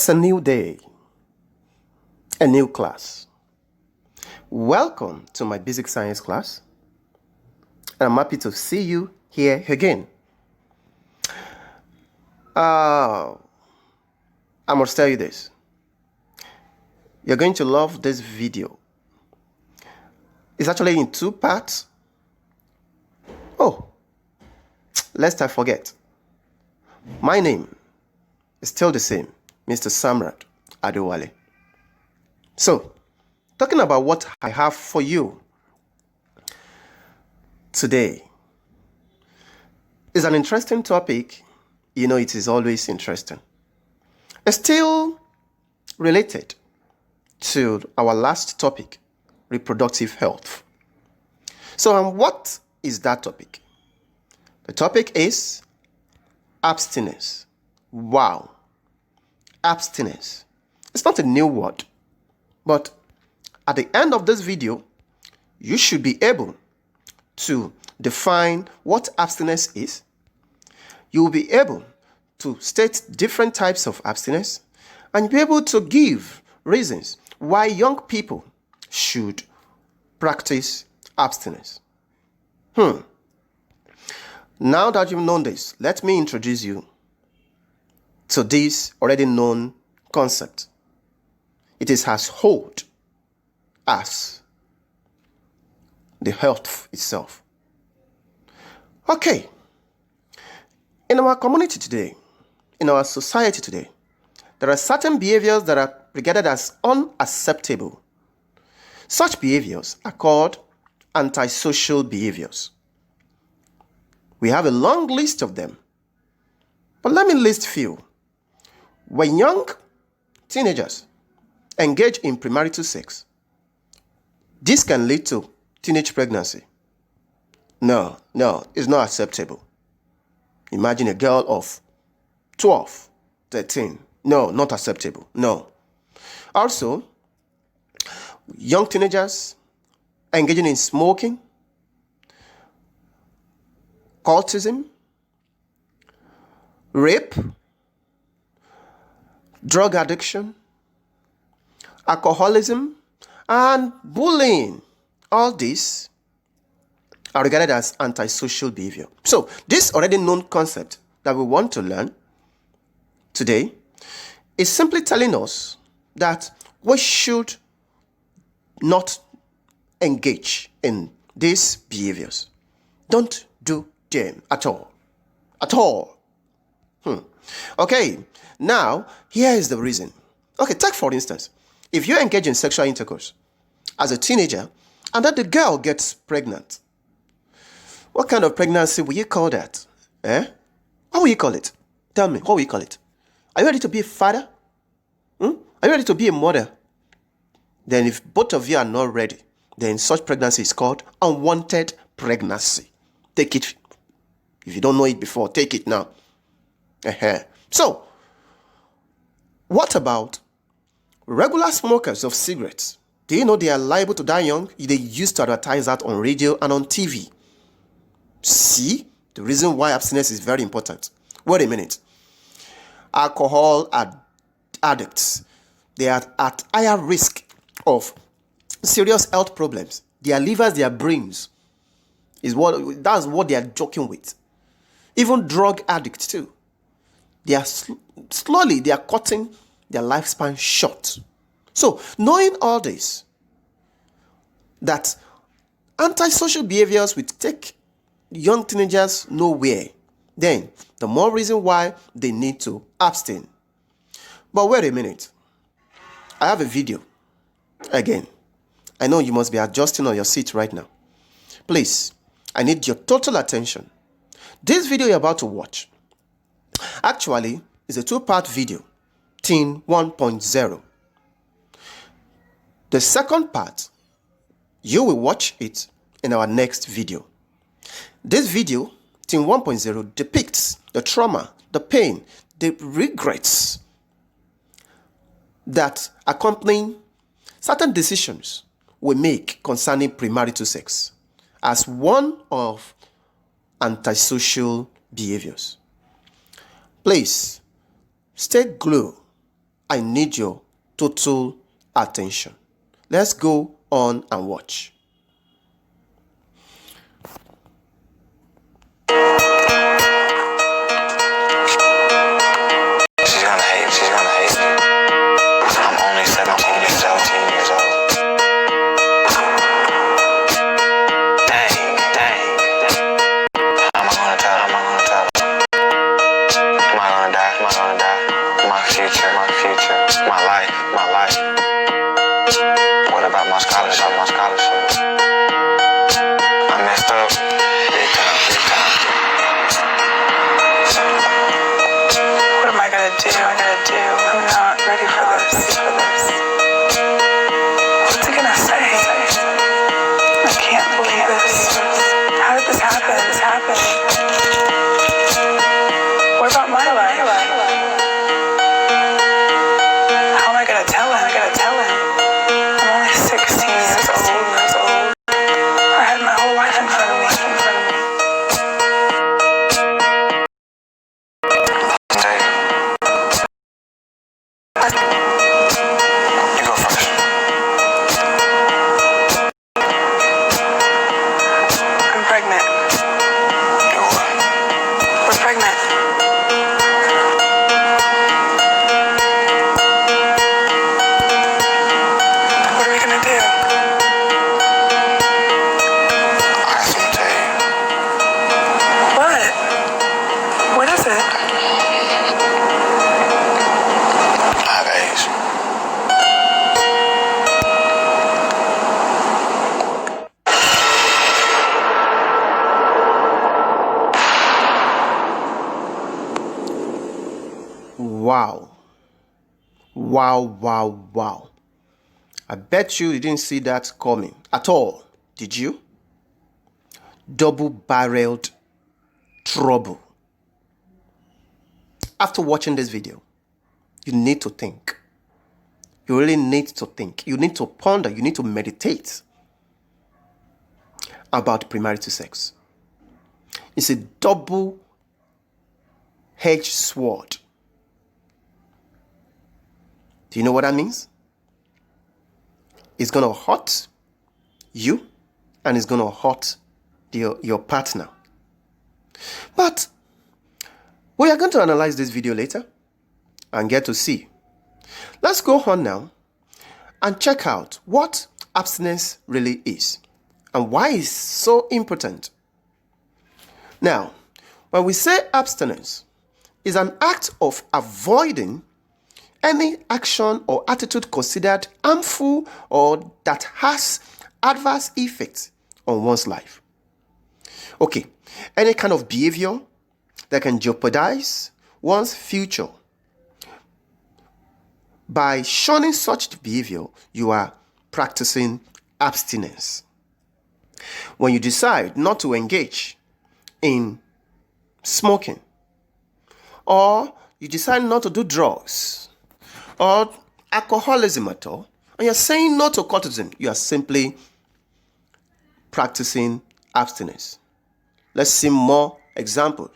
It's a new day, a new class. Welcome to my basic science class. I'm happy to see you here again. I must tell you this. You're going to love this video. It's actually in two parts. Oh, lest I forget. My name is still the same, Mr. Samrat Adewale. So, talking about what I have for you today is an interesting topic. You know, it is always interesting. It's still related to our last topic, reproductive health. So, what is that topic? The topic is abstinence. Wow. Abstinence. It's not a new word, but at the end of this video, you should be able to define what abstinence is. You will be able to state different types of abstinence, and you'll be able to give reasons why young people should practice abstinence. Now that you've known this, let me introduce you to this already known concept. It is as old as the health itself. Okay. In our community today, in our society today, there are certain behaviors that are regarded as unacceptable. Such behaviors are called antisocial behaviors. We have a long list of them, but let me list few. When young teenagers engage in premarital sex, this can lead to teenage pregnancy. No, it's not acceptable. Imagine a girl of 12, 13. No, not acceptable. No. Also, young teenagers engaging in smoking, cultism, rape, drug addiction, alcoholism, and bullying. All these are regarded as antisocial behavior. So, this already known concept that we want to learn today is simply telling us that we should not engage in these behaviors. Don't do them at all. At all. Okay, now here is the reason. Okay, take for instance, if you engage in sexual intercourse as a teenager and then the girl gets pregnant, what kind of pregnancy will you call that? What will you call it? Tell me, what will you call it? Are you ready to be a father? Are you ready to be a mother? Then if both of you are not ready, then such pregnancy is called unwanted pregnancy. Take it. If you don't know it before, take it now. So, what about regular smokers of cigarettes? Do you know they are liable to die young? They used to advertise that on radio and on TV. See, the reason why abstinence is very important. Wait a minute. Alcohol addicts, they are at higher risk of serious health problems. Their livers, their brains, that's what they are joking with. Even drug addicts too. They are slowly cutting their lifespan short. So, knowing all this, that antisocial behaviors will take young teenagers nowhere, then the more reason why they need to abstain. But wait a minute. I have a video. Again, I know you must be adjusting on your seat right now. Please, I need your total attention. This video you're about to watch actually is a two-part video, Teen 1.0. The second part, you will watch it in our next video. This video, Teen 1.0, depicts the trauma, the pain, the regrets that accompany certain decisions we make concerning premarital sex as one of antisocial behaviors. Please, stay glued I need your total attention. Let's go on and watch. She's gonna hate me. I'm only 17 years old. Dang. How am I gonna tell her? Am I gonna die? My future, my life. What about my scholarship? I messed up. Big time. What am I gonna do? I'm not ready for this. What's he gonna say? I can't believe this. How did this happen? What about my life? How am I gonna tell him? I'm only 16 years old. I had my whole life in front of me. You go first. I'm pregnant. You're what? We're pregnant. What are we gonna do? I have something to tell you. What? What is it? I have AIDS. Wow. I bet you didn't see that coming at all, did you? Double-barreled trouble. After watching this video, you need to think. You really need to think. You need to ponder. You need to meditate about premarital sex. It's a double-edged sword. Do you know what that means? It's going to hurt you and it's going to hurt your partner. But we are going to analyze this video later and get to see. Let's go on now and check out what abstinence really is and why it's so important. Now, when we say abstinence, it's an act of avoiding any action or attitude considered harmful or that has adverse effects on one's life. Okay, any kind of behavior that can jeopardize one's future. By shunning such behavior, you are practicing abstinence. When you decide not to engage in smoking, or you decide not to do drugs, or alcoholism at all, and you're saying no to cultism, you are simply practicing abstinence. Let's see more examples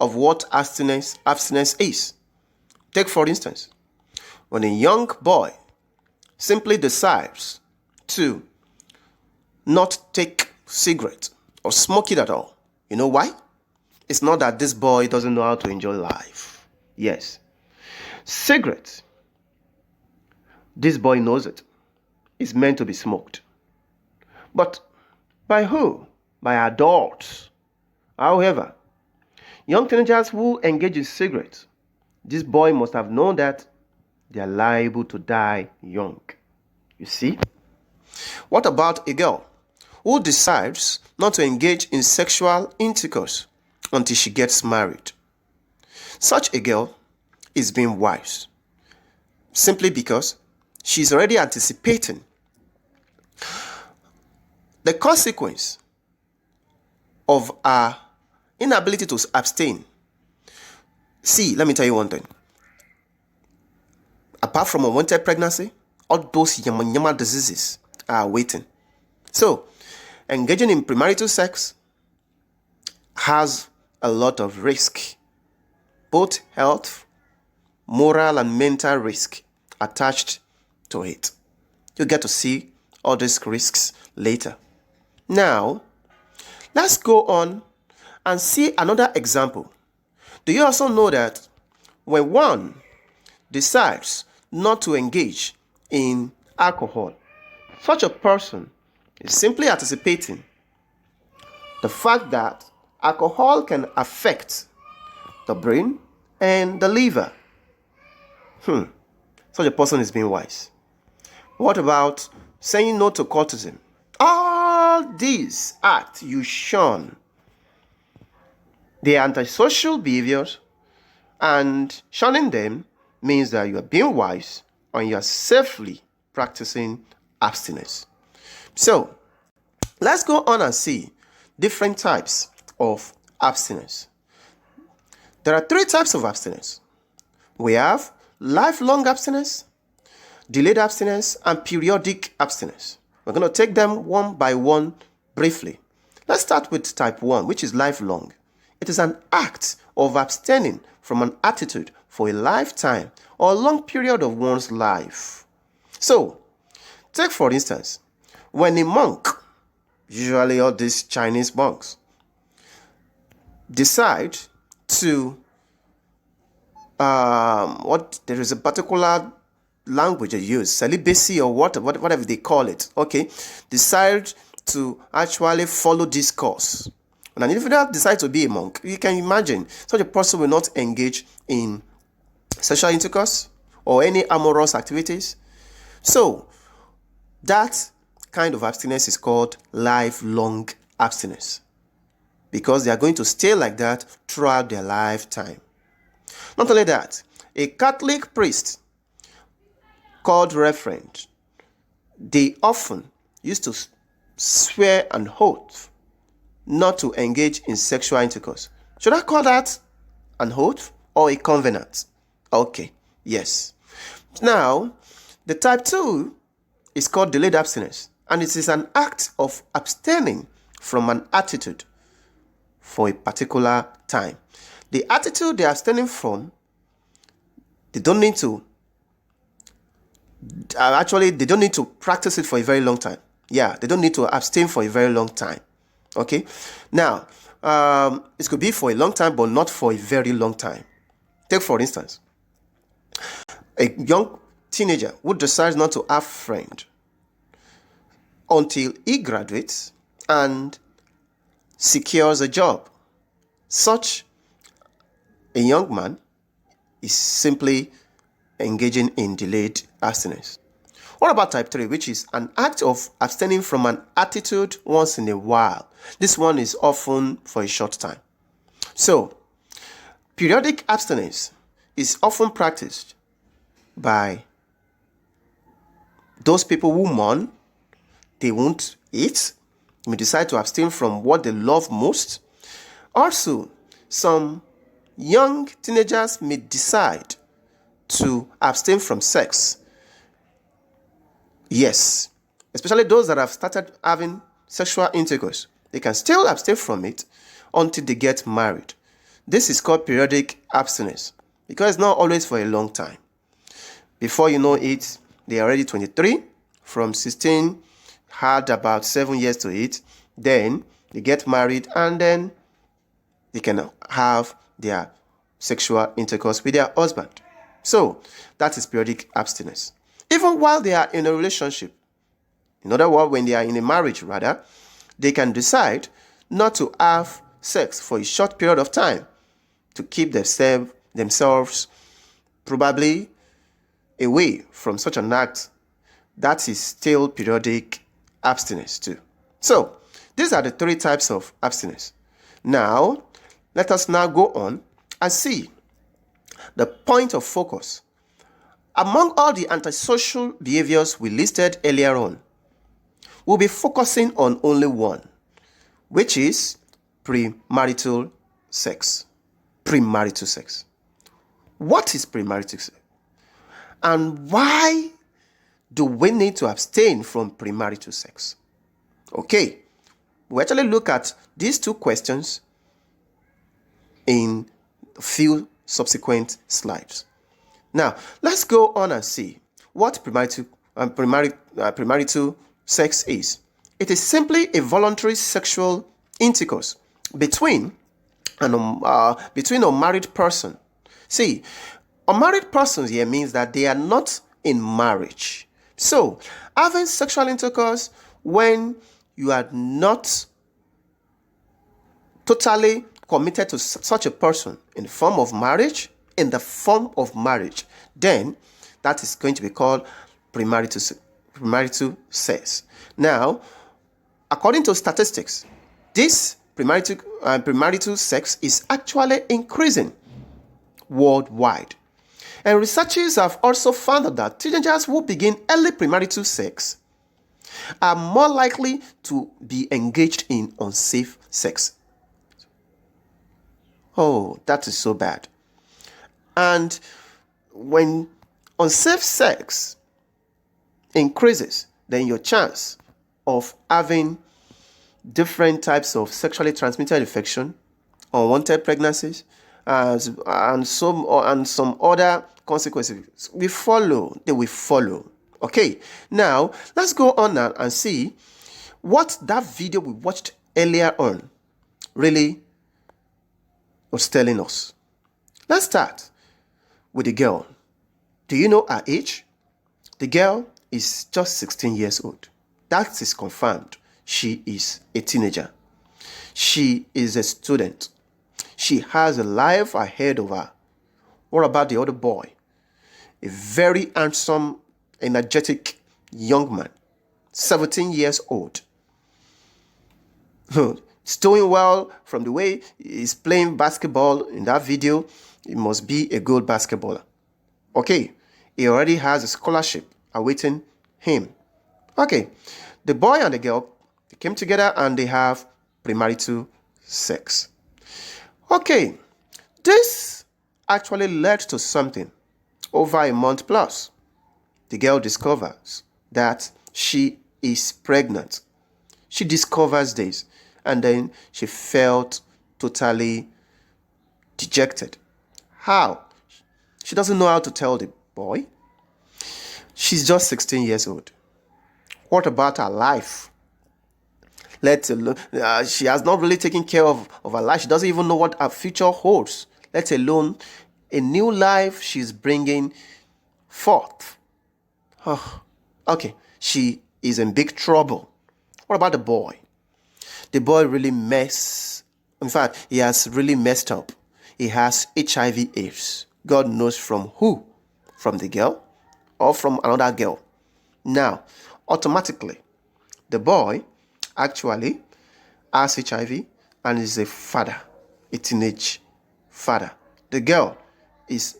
of what abstinence is. Take, for instance, when a young boy simply decides to not take cigarette or smoke it at all. You know why? It's not that this boy doesn't know how to enjoy life. Yes. Cigarette, this boy knows it. It's meant to be smoked. But by who? By adults. However, young teenagers who engage in cigarettes, this boy must have known that they are liable to die young. You see? What about a girl who decides not to engage in sexual intercourse until she gets married? Such a girl is being wise simply because she's already anticipating the consequence of her inability to abstain. See, let me tell you one thing. Apart from unwanted pregnancy, all those yama diseases are waiting. So, engaging in premarital sex has a lot of risk, both health, moral, and mental risk attached to it. You get to see all these risks later. Now, let's go on and see another example. Do you also know that when one decides not to engage in alcohol, such a person is simply anticipating the fact that alcohol can affect the brain and the liver? Such a person is being wise. What about saying no to cultism? All these acts you shun, they are antisocial behaviors, and shunning them means that you are being wise and you are safely practicing abstinence. So, let's go on and see different types of abstinence. There are 3 types of abstinence. We have lifelong abstinence, delayed abstinence, and periodic abstinence. We're going to take them one by one briefly. Let's start with type 1, which is lifelong. It is an act of abstaining from an attitude for a lifetime or a long period of one's life. So, take for instance, when a monk, usually all these Chinese monks, decide to there is a particular language they use, celibacy or whatever they call it, okay, decide to actually follow this course. And an individual decides to be a monk, you can imagine such a person will not engage in sexual intercourse or any amorous activities. So that kind of abstinence is called lifelong abstinence, because they are going to stay like that throughout their lifetime. Not only that, a Catholic priest called reverend, they often used to swear an oath not to engage in sexual intercourse. Should I call that an oath or a covenant? Okay, yes. Now, the type 2 is called delayed abstinence, and it is an act of abstaining from an attitude for a particular time. The attitude they are abstaining from, they don't need to practice it for a very long time. Yeah, they don't need to abstain for a very long time. Okay, now it could be for a long time, but not for a very long time. Take for instance, a young teenager who decides not to have friends until he graduates and secures a job. Such a young man is simply engaging in delayed abstinence. What about type 3, which is an act of abstaining from an attitude once in a while? This one is often for a short time. So, periodic abstinence is often practiced by those people who mourn, they won't eat, may decide to abstain from what they love most. Also, some young teenagers may decide to abstain from sex. Yes, especially those that have started having sexual intercourse, they can still abstain from it until they get married. This is called periodic abstinence because it's not always for a long time. Before you know it, they are already 23. From 16, had about 7 years to it. Then they get married and then they can have their sexual intercourse with their husband. So that is periodic abstinence. Even while they are in a relationship, in other words, when they are in a marriage rather, they can decide not to have sex for a short period of time to keep themselves probably away from such an act. That is still periodic abstinence too. So these are the 3 types of abstinence. Now, let us now go on and see the point of focus. Among all the antisocial behaviors we listed earlier on, we'll be focusing on only one, which is premarital sex. Premarital sex. What is premarital sex? And why do we need to abstain from premarital sex? Okay, we'll actually look at these 2 questions in a few subsequent slides. Now, let's go on and see what premarital sex is. It is simply a voluntary sexual intercourse between between a married person. See, unmarried persons here means that they are not in marriage. So, having sexual intercourse when you are not totally committed to such a person in the form of marriage, then that is going to be called premarital sex. Now, according to statistics, this premarital sex is actually increasing worldwide. And researchers have also found that teenagers who begin early premarital sex are more likely to be engaged in unsafe sex. Oh, that is so bad. And when unsafe sex increases, then your chance of having different types of sexually transmitted infection, unwanted pregnancies, and some other consequences will follow. They will follow. Okay, now let's go on now and see what that video we watched earlier on really was telling us. Let's start with the girl. Do you know her age? The girl is just 16 years old. That is confirmed. She is a teenager. She is a student. She has a life ahead of her. What about the other boy? A very handsome, energetic young man, 17 years old. He's doing well from the way he's playing basketball in that video. He must be a good basketballer. Okay, he already has a scholarship awaiting him. Okay, the boy and the girl, they came together and they have premarital sex. Okay, this actually led to something. Over a month plus, the girl discovers that she is pregnant. She discovers this, and then she felt totally dejected. How? She doesn't know how to tell the boy. She's just 16 years old. What about her life? Let alone, she has not really taken care of her life. She doesn't even know what her future holds, let alone a new life she's bringing forth. Oh, okay, she is in big trouble. What about the boy? The boy really in fact, he has really messed up. He has HIV/AIDS. God knows from who? From the girl or from another girl. Now, automatically, the boy actually has HIV and is a father, a teenage father. The girl is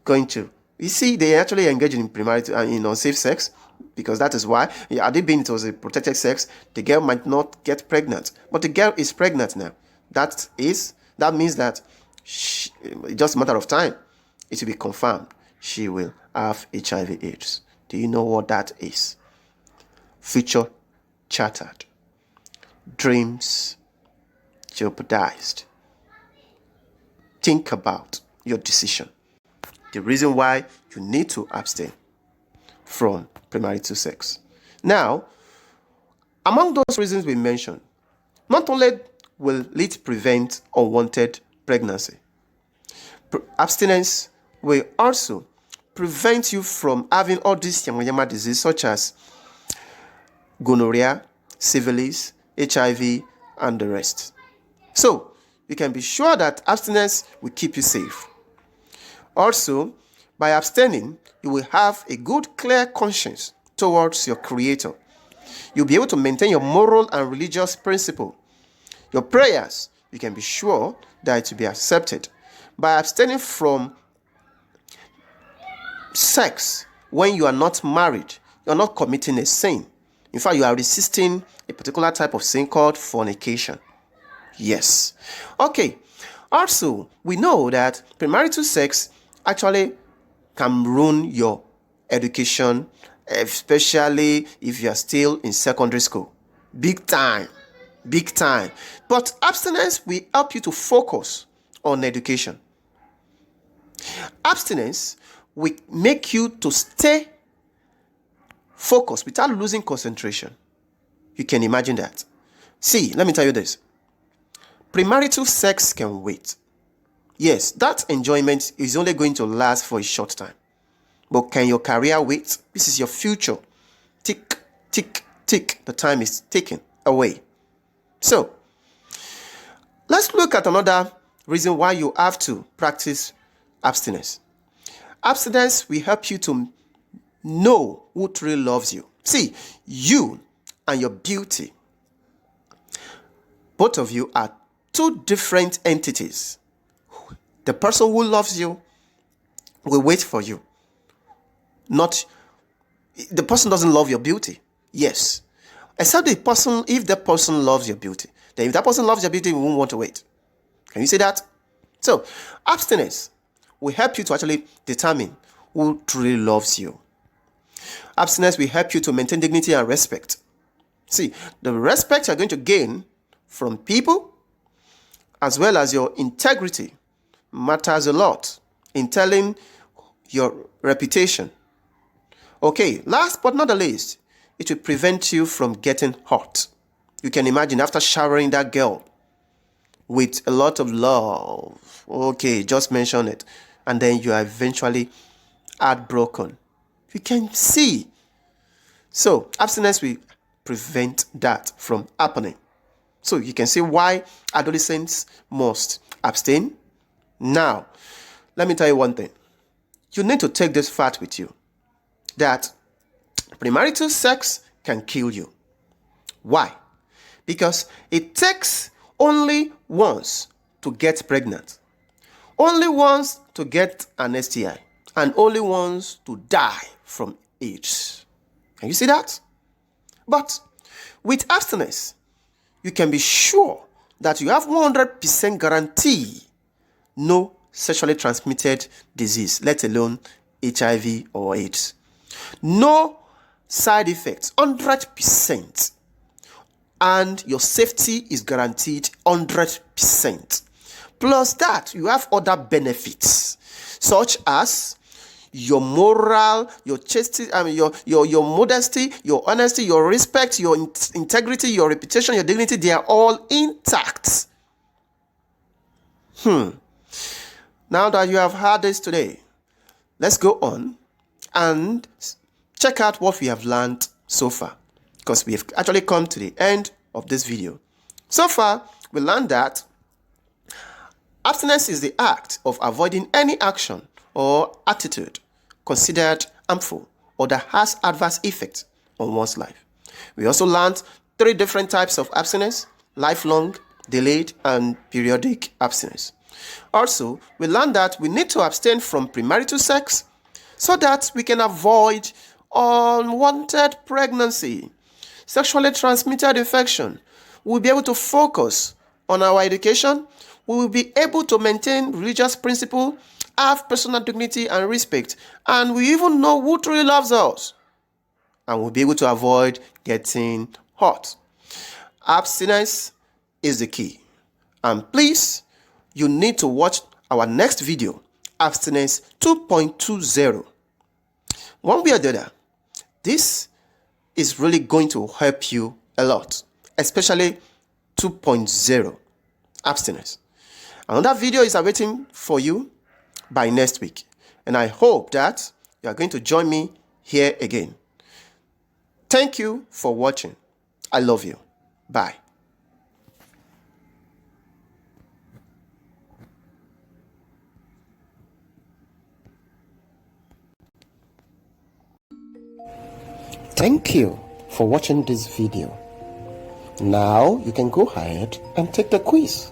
going to, you see, they actually engage in premarital and in unsafe sex, because that is why, had it been it was a protected sex, the girl might not get pregnant. But the girl is pregnant now. That means that it's just a matter of time. It will be confirmed. She will have HIV/AIDS. Do you know what that is? Future shattered. Dreams jeopardized. Think about your decision. The reason why you need to abstain from premarital sex. Now, among those reasons we mentioned, not only will it prevent unwanted pregnancy, abstinence will also prevent you from having all these yamayama diseases such as gonorrhea, syphilis, HIV, and the rest. So, you can be sure that abstinence will keep you safe. Also, by abstaining, you will have a good, clear conscience towards your Creator. You'll be able to maintain your moral and religious principle. Your prayers, you can be sure that it will be accepted. By abstaining from sex when you are not married, you are not committing a sin. In fact, you are resisting a particular type of sin called fornication. Yes. Okay. Also, we know that premarital sex actually can ruin your education, especially if you are still in secondary school. Big time. Big time. But abstinence will help you to focus on education. Abstinence will make you to stay focus without losing concentration. You can imagine that. See, let me tell you this. Premarital sex can wait. Yes, that enjoyment is only going to last for a short time. But can your career wait? This is your future. Tick, tick, tick. The time is ticking away. So, let's look at another reason why you have to practice abstinence. Abstinence will help you to know who truly loves you. See, you and your beauty, both of you are two different entities. The person who loves you will wait for you. Not the person doesn't love your beauty. Yes. Except if the person loves your beauty. Then if that person loves your beauty, we won't want to wait. Can you see that? So, abstinence will help you to actually determine who truly loves you. Abstinence will help you to maintain dignity and respect. See, the respect you're going to gain from people as well as your integrity matters a lot in telling your reputation. Okay, last but not the least, it will prevent you from getting hurt. You can imagine after showering that girl with a lot of love. Okay, just mention it. And then you are eventually heartbroken. You can see. So, abstinence will prevent that from happening. So, you can see why adolescents must abstain. Now, let me tell you one thing. You need to take this fact with you. That premarital sex can kill you. Why? Because it takes only once to get pregnant, only once to get an STI, and only once to die from AIDS. Can you see that? But with abstinence, you can be sure that you have 100% guarantee no sexually transmitted disease, let alone HIV or AIDS. No side effects, 100%. And your safety is guaranteed 100%. Plus that, you have other benefits, such as your moral, your chastity, your modesty, your honesty, your respect, your integrity, your reputation, your dignity, they are all intact. Now that you have heard this today, let's go on and check out what we have learned so far, because we have actually come to the end of this video. So far, we learned that abstinence is the act of avoiding any action or attitude considered harmful or that has adverse effects on one's life. We also learned 3 different types of abstinence: lifelong, delayed, and periodic abstinence. Also, we learned that we need to abstain from premarital sex so that we can avoid unwanted pregnancy, sexually transmitted infection. We'll be able to focus on our education. We will be able to maintain religious principle, have personal dignity and respect, and we even know who truly loves us. And we'll be able to avoid getting hurt. Abstinence is the key. And please, you need to watch our next video, Abstinence 2.20. One way or the other, this is really going to help you a lot, especially 2.0, abstinence. Another video is awaiting for you by next week, and I hope that you are going to join me here again. Thank you for watching. I love you. Bye. Thank you for watching this video. Now you can go ahead and take the quiz.